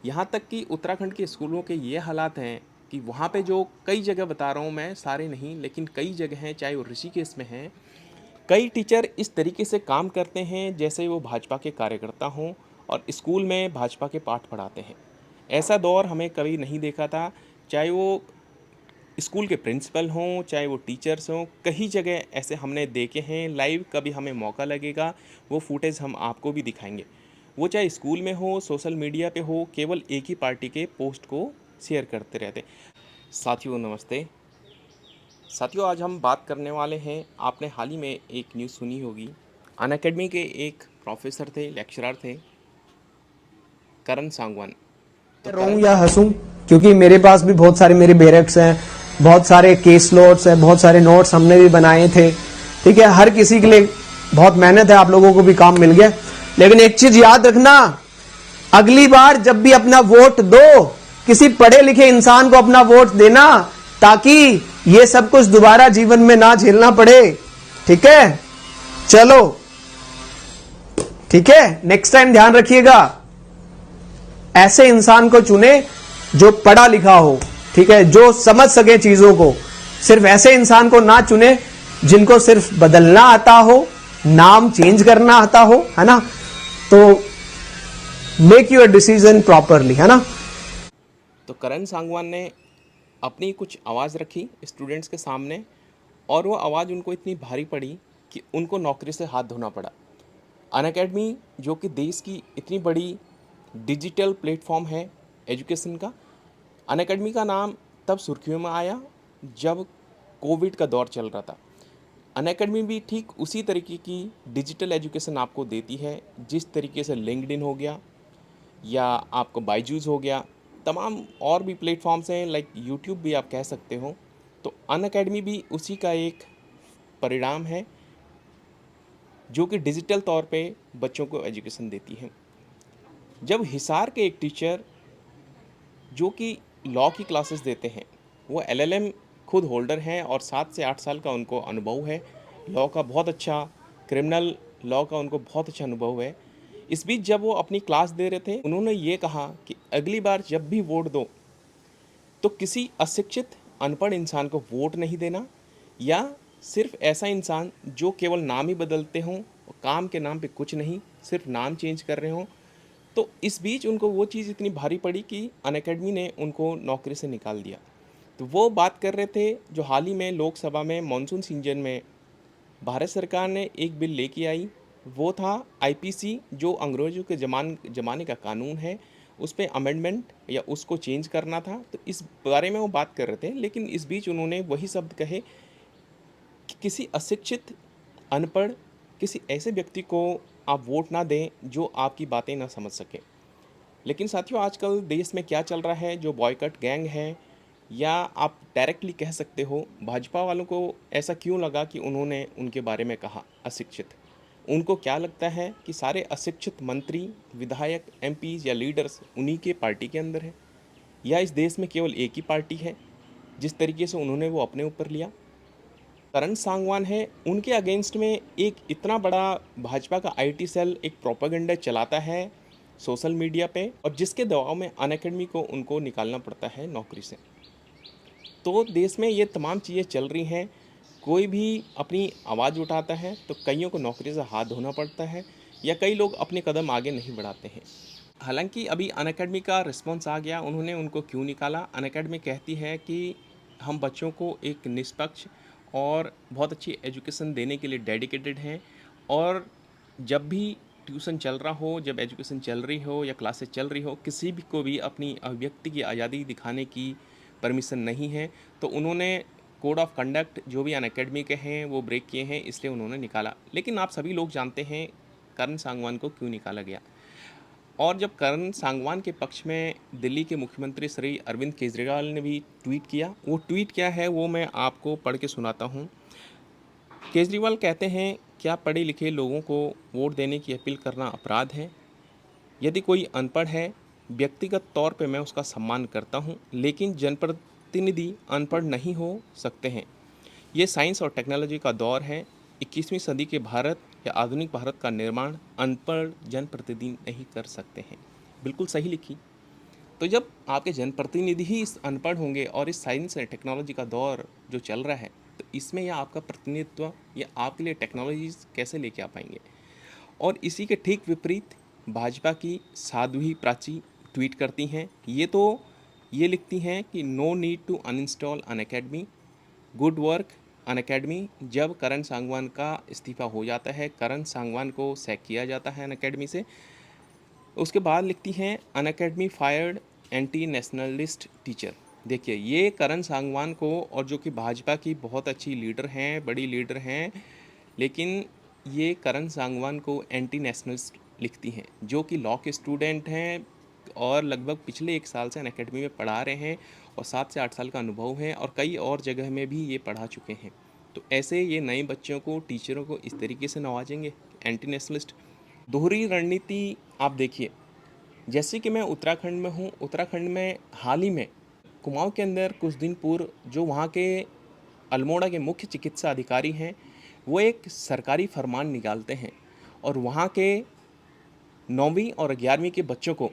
यहाँ तक कि उत्तराखंड के स्कूलों के ये हालात हैं कि वहाँ पे जो कई जगह बता रहा हूँ मैं, सारे नहीं लेकिन कई जगह हैं, चाहे वो ऋषिकेश में हैं, कई टीचर इस तरीके से काम करते हैं जैसे वो भाजपा के कार्यकर्ता हों और स्कूल में भाजपा के पाठ पढ़ाते हैं। ऐसा दौर हमें कभी नहीं देखा था, चाहे वो स्कूल के प्रिंसिपल हों, चाहे वो टीचर्स हों, कई जगह ऐसे हमने देखे हैं लाइव। कभी हमें मौका लगेगा वो फुटेज हम आपको भी दिखाएंगे। वो चाहे स्कूल में हो, सोशल मीडिया पे हो, केवल एक ही पार्टी के पोस्ट को शेयर करते रहते। साथियों नमस्ते। साथियों आज हम बात करने वाले हैं, आपने हाल ही में एक न्यूज़ सुनी होगी। अनअकैडमी के एक प्रोफेसर थे, लेक्चरर थे, करण सांगवान। तो रोऊं या हंसूं, क्योंकि मेरे पास भी बहुत सारे मेरे बैरक्स हैं, बहुत सारे केस नोट्स हैं, बहुत सारे नोट्स हमने भी बनाए थे। ठीक है, हर किसी के लिए बहुत मेहनत है, आप लोगों को भी काम मिल गया। लेकिन एक चीज याद रखना, अगली बार जब भी अपना वोट दो, किसी पढ़े लिखे इंसान को अपना वोट देना, ताकि ये सब कुछ दोबारा जीवन में ना झेलना पड़े। ठीक है, चलो ठीक है, नेक्स्ट टाइम ध्यान रखिएगा, ऐसे इंसान को चुने जो पढ़ा लिखा हो। ठीक है, जो समझ सके चीजों को। सिर्फ ऐसे इंसान को ना चुने जिनको सिर्फ बदलना आता हो, नाम चेंज करना आता हो, है ना। तो मेक यूर डिसीजन प्रॉपरली, है ना। तो करण सांगवान ने अपनी कुछ आवाज़ रखी स्टूडेंट्स के सामने और वो आवाज़ उनको इतनी भारी पड़ी कि उनको नौकरी से हाथ धोना पड़ा। अनअकैडमी जो कि देश की इतनी बड़ी डिजिटल प्लेटफॉर्म है एजुकेशन का, अनअकैडमी का नाम तब सुर्खियों में आया जब कोविड का दौर चल रहा था। अनअकैडमी भी ठीक उसी तरीके की डिजिटल एजुकेशन आपको देती है जिस तरीके से लिंक्डइन हो गया या आपको बायजूस हो गया, तमाम और भी प्लेटफॉर्म्स हैं, लाइक यूट्यूब भी आप कह सकते हो। तो अनअकैडमी भी उसी का एक परिणाम है जो कि डिजिटल तौर पे बच्चों को एजुकेशन देती है। जब हिसार के एक टीचर जो कि लॉ की क्लासेस देते हैं, वो एलएलएम खुद होल्डर हैं और 7 से 8 साल का उनको अनुभव है लॉ का, बहुत अच्छा क्रिमिनल लॉ का उनको बहुत अच्छा अनुभव है। इस बीच जब वो अपनी क्लास दे रहे थे, उन्होंने ये कहा कि अगली बार जब भी वोट दो तो किसी अशिक्षित अनपढ़ इंसान को वोट नहीं देना, या सिर्फ ऐसा इंसान जो केवल नाम ही बदलते हों, काम के नाम पे कुछ नहीं, सिर्फ नाम चेंज कर रहे हों। तो इस बीच उनको वो चीज़ इतनी भारी पड़ी कि अनअकैडमी ने उनको नौकरी से निकाल दिया। तो वो बात कर रहे थे जो हाल ही में लोकसभा में मानसून सीजन में भारत सरकार ने एक बिल लेके आई, वो था आईपीसी, जो अंग्रेज़ों के ज़माने का कानून है, उस पे अमेंडमेंट या उसको चेंज करना था। तो इस बारे में वो बात कर रहे थे, लेकिन इस बीच उन्होंने वही शब्द कहे कि किसी अशिक्षित, अनपढ़, किसी ऐसे व्यक्ति को आप वोट ना दें जो आपकी बातें ना समझ सके। लेकिन साथियों आजकल देश में क्या चल रहा है, जो बॉयकट गैंग है, या आप डायरेक्टली कह सकते हो भाजपा वालों को ऐसा क्यों लगा कि उन्होंने उनके बारे में कहा अशिक्षित। उनको क्या लगता है कि सारे अशिक्षित मंत्री, विधायक, एमपीज या लीडर्स उन्हीं के पार्टी के अंदर है, या इस देश में केवल एक ही पार्टी है, जिस तरीके से उन्होंने वो अपने ऊपर लिया। करण सांगवान है, उनके अगेंस्ट में एक इतना बड़ा भाजपा का आईटी सेल एक प्रोपेगेंडा चलाता है सोशल मीडिया पे, और जिसके दबाव में अनअकैडमी को उनको निकालना पड़ता है नौकरी से। तो देश में ये तमाम चीज़ें चल रही हैं। कोई भी अपनी आवाज़ उठाता है तो कईयों को नौकरी से हाथ धोना पड़ता है, या कई लोग अपने कदम आगे नहीं बढ़ाते हैं। हालांकि अभी अनअकैडमी का रिस्पॉन्स आ गया, उन्होंने उनको क्यों निकाला। अनअकैडमी कहती है कि हम बच्चों को एक निष्पक्ष और बहुत अच्छी एजुकेशन देने के लिए डेडिकेटेड हैं, और जब भी ट्यूशन चल रहा हो, जब एजुकेशन चल रही हो या क्लासेस चल रही हो, किसी भी को भी अपनी अभिव्यक्ति की आज़ादी दिखाने की परमिशन नहीं है। तो उन्होंने कोड ऑफ कंडक्ट जो भी अनअकैडमी के हैं वो ब्रेक किए हैं, इसलिए उन्होंने निकाला। लेकिन आप सभी लोग जानते हैं करण सांगवान को क्यों निकाला गया। और जब करण सांगवान के पक्ष में दिल्ली के मुख्यमंत्री श्री अरविंद केजरीवाल ने भी ट्वीट किया, वो ट्वीट क्या है वो मैं आपको पढ़ के सुनाता हूँ। केजरीवाल कहते हैं, क्या पढ़े लिखे लोगों को वोट देने की अपील करना अपराध है? यदि कोई अनपढ़ है, व्यक्तिगत तौर पे मैं उसका सम्मान करता हूँ, लेकिन जनप्रतिनिधि अनपढ़ नहीं हो सकते हैं। ये साइंस और टेक्नोलॉजी का दौर है। 21वीं सदी के भारत या आधुनिक भारत का निर्माण अनपढ़ जनप्रतिनिधि नहीं कर सकते हैं। बिल्कुल सही लिखी। तो जब आपके जनप्रतिनिधि ही इस अनपढ़ होंगे और इस साइंस एंड टेक्नोलॉजी का दौर जो चल रहा है, तो इसमें या आपका प्रतिनिधित्व या आपके लिए टेक्नोलॉजीज कैसे लेके आ पाएंगे। और इसी के ठीक विपरीत भाजपा की साध्वी प्राची ट्वीट करती हैं, ये लिखती हैं कि no need to uninstall Unacademy, good work Unacademy. जब करण सांगवान का इस्तीफा हो जाता है, करण सांगवान को सैक किया जाता है अन अकेडमी से, उसके बाद लिखती हैं Unacademy fired anti nationalist teacher. देखिए, ये करण सांगवान को, और जो कि भाजपा की बहुत अच्छी लीडर हैं, बड़ी लीडर हैं, लेकिन ये करण सांगवान को एंटी नेशनलिस्ट लिखती हैं, जो कि लॉ के स्टूडेंट हैं और लगभग पिछले 1 साल से अन अकेडमी में पढ़ा रहे हैं और 7 से 8 साल का अनुभव है और कई और जगह में भी ये पढ़ा चुके हैं। तो ऐसे ये नए बच्चों को, टीचरों को इस तरीके से नवाजेंगे, एंटी नेशनलिस्ट। दोहरी रणनीति आप देखिए, जैसे कि मैं उत्तराखंड में हूँ, उत्तराखंड में हाल ही में कुमाऊँ के अंदर कुछ दिन पूर्व जो वहाँ के अल्मोड़ा के मुख्य चिकित्सा अधिकारी हैं, वो एक सरकारी फरमान निकालते हैं और वहाँ के 9वीं और 11वीं के बच्चों को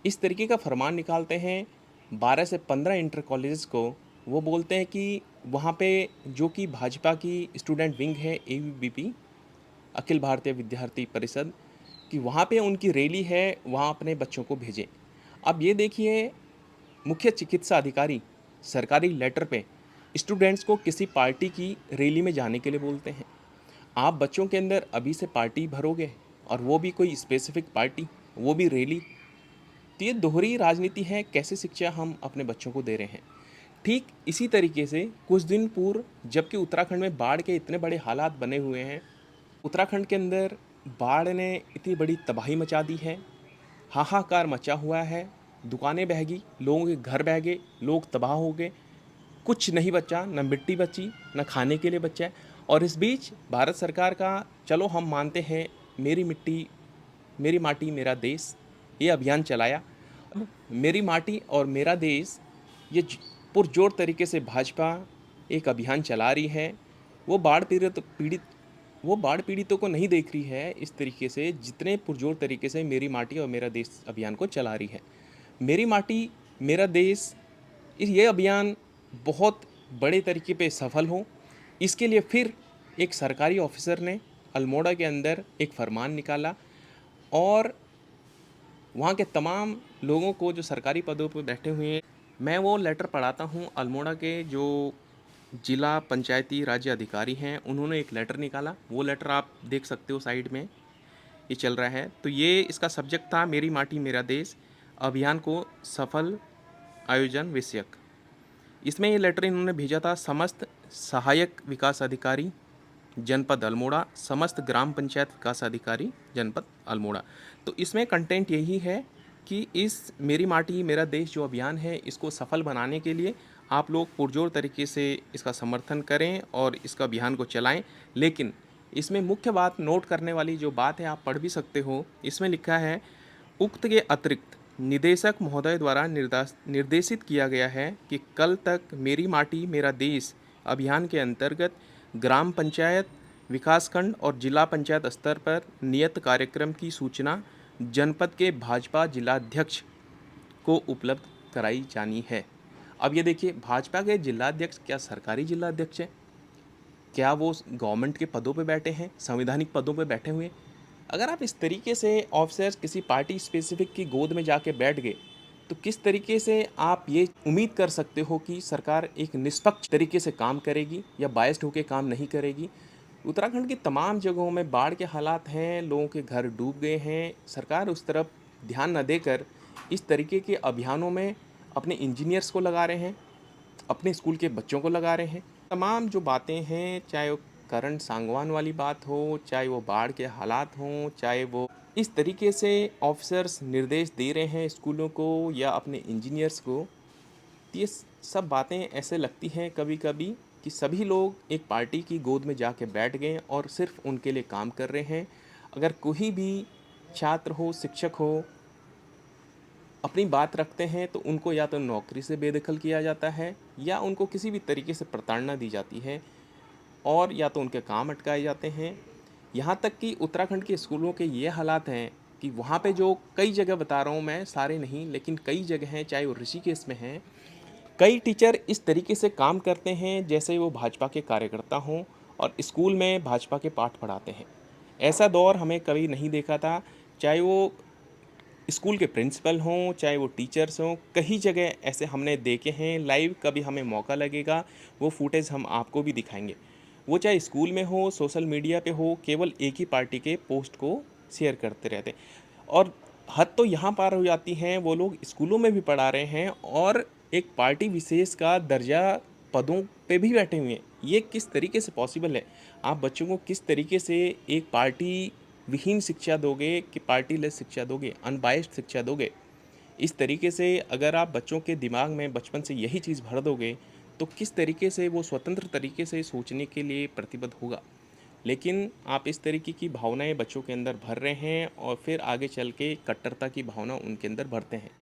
इस तरीके का फरमान निकालते हैं, 12 से 15 इंटर कॉलेजेस को वो बोलते हैं कि वहाँ पे जो कि भाजपा की स्टूडेंट विंग है, ABVP, अखिल भारतीय विद्यार्थी परिषद, कि वहाँ पे उनकी रैली है, वहाँ अपने बच्चों को भेजें। अब ये देखिए, मुख्य चिकित्सा अधिकारी सरकारी लेटर पे स्टूडेंट्स को किसी पार्टी की रैली में जाने के लिए बोलते हैं। आप बच्चों के अंदर अभी से पार्टी भरोगे, और वो भी कोई स्पेसिफिक पार्टी, वो भी रैली। तो ये दोहरी राजनीति है, कैसे शिक्षा हम अपने बच्चों को दे रहे हैं। ठीक इसी तरीके से कुछ दिन पूर्व जबकि उत्तराखंड में बाढ़ के इतने बड़े हालात बने हुए हैं, उत्तराखंड के अंदर बाढ़ ने इतनी बड़ी तबाही मचा दी है, हाहाकार मचा हुआ है, दुकानें बह गई, लोगों के घर बह गए, लोग तबाह हो गए, कुछ नहीं बचा, न मिट्टी बची, न खाने के लिए बचा है। और इस बीच भारत सरकार का, चलो हम मानते हैं, मेरी मिट्टी मेरी माटी मेरा देश ये अभियान चलाया। अब मेरी माटी और मेरा देश ये पुरजोर तरीके से भाजपा एक अभियान चला रही है। वो बाढ़ पीड़ितों को नहीं देख रही है इस तरीके से, जितने पुरजोर तरीके से मेरी माटी और मेरा देश अभियान को चला रही है। मेरी माटी मेरा देश, ये अभियान बहुत बड़े तरीके पे सफल हो, इसके लिए फिर एक सरकारी ऑफिसर ने अल्मोड़ा के अंदर एक फरमान निकाला और वहाँ के तमाम लोगों को जो सरकारी पदों पर बैठे हुए हैं, मैं वो लेटर पढ़ाता हूँ। अल्मोड़ा के जो जिला पंचायती राज्य अधिकारी हैं, उन्होंने एक लेटर निकाला, वो लेटर आप देख सकते हो साइड में, ये चल रहा है। तो ये इसका सब्जेक्ट था मेरी माटी मेरा देश अभियान को सफल आयोजन विषयक। इसमें ये लेटर इन्होंने भेजा था समस्त सहायक विकास अधिकारी जनपद अल्मोड़ा, समस्त ग्राम पंचायत विकास अधिकारी जनपद अल्मोड़ा। तो इसमें कंटेंट यही है कि इस मेरी माटी मेरा देश जो अभियान है, इसको सफल बनाने के लिए आप लोग पुरजोर तरीके से इसका समर्थन करें और इसका अभियान को चलाएं। लेकिन इसमें मुख्य बात, नोट करने वाली जो बात है, आप पढ़ भी सकते हो, इसमें लिखा है उक्त के अतिरिक्त निदेशक महोदय द्वारा निर्देशित किया गया है कि कल तक मेरी माटी मेरा देश अभियान के अंतर्गत ग्राम पंचायत, विकासखंड और जिला पंचायत स्तर पर नियत कार्यक्रम की सूचना जनपद के भाजपा जिलाध्यक्ष को उपलब्ध कराई जानी है। अब ये देखिए, भाजपा के जिलाध्यक्ष क्या सरकारी जिलाध्यक्ष है? क्या वो गवर्नमेंट के पदों पे बैठे हैं, संवैधानिक पदों पे बैठे हुए हैं? अगर आप इस तरीके से ऑफिसर्स किसी पार्टी स्पेसिफिक की गोद में जाके बैठ गए, तो किस तरीके से आप ये उम्मीद कर सकते हो कि सरकार एक निष्पक्ष तरीके से काम करेगी या बायस्ड होकर काम नहीं करेगी? उत्तराखंड की तमाम जगहों में बाढ़ के हालात हैं, लोगों के घर डूब गए हैं, सरकार उस तरफ ध्यान न देकर इस तरीके के अभियानों में अपने इंजीनियर्स को लगा रहे हैं, अपने स्कूल के बच्चों को लगा रहे हैं। तमाम जो बातें हैं, चाहे वो करण सांगवान वाली बात हो, चाहे वो बाढ़ के हालात हों, चाहे वो इस तरीके से ऑफिसर्स निर्देश दे रहे हैं स्कूलों को या अपने इंजीनियर्स को, तो ये सब बातें ऐसे लगती हैं कभी कभी कि सभी लोग एक पार्टी की गोद में जाके बैठ गए और सिर्फ उनके लिए काम कर रहे हैं। अगर कोई भी छात्र हो, शिक्षक हो, अपनी बात रखते हैं तो उनको या तो नौकरी से बेदखल किया जाता है या उनको किसी भी तरीके से प्रताड़ना दी जाती है और या तो उनके काम अटकाए जाते हैं। यहाँ तक कि उत्तराखंड के स्कूलों के ये हालात हैं कि कि वहाँ पे जो कई जगह बता रहा हूँ मैं, सारे नहीं, लेकिन कई जगह हैं, चाहे वो ऋषिकेश में हैं, कई टीचर इस तरीके से काम करते हैं जैसे वो भाजपा के कार्यकर्ता हों और स्कूल में भाजपा के पाठ पढ़ाते हैं। ऐसा दौर हमें कभी नहीं देखा था, चाहे वो स्कूल के प्रिंसिपल हों, चाहे वो टीचर्स हों, कई जगह ऐसे हमने देखे हैं लाइव। कभी हमें मौका लगेगा, वो फुटेज हम आपको भी दिखाएँगे। वो चाहे स्कूल में हो, सोशल मीडिया पे हो, केवल एक ही पार्टी के पोस्ट को शेयर करते रहते हैं। और हद तो यहाँ पार हो जाती है, वो लोग स्कूलों में भी पढ़ा रहे हैं और एक पार्टी विशेष का दर्जा पदों पे भी बैठे हुए हैं। ये किस तरीके से पॉसिबल है? आप बच्चों को किस तरीके से एक पार्टी विहीन शिक्षा दोगे कि पार्टी लेस शिक्षा दोगे, अनबायस्ड शिक्षा दोगे? इस तरीके से अगर आप बच्चों के दिमाग में बचपन से यही चीज़ भर दोगे, तो किस तरीके से वो स्वतंत्र तरीके से सोचने के लिए प्रतिबद्ध होगा। लेकिन आप इस तरीके की भावनाएँ बच्चों के अंदर भर रहे हैं और फिर आगे चल के कट्टरता की भावना उनके अंदर भरते हैं।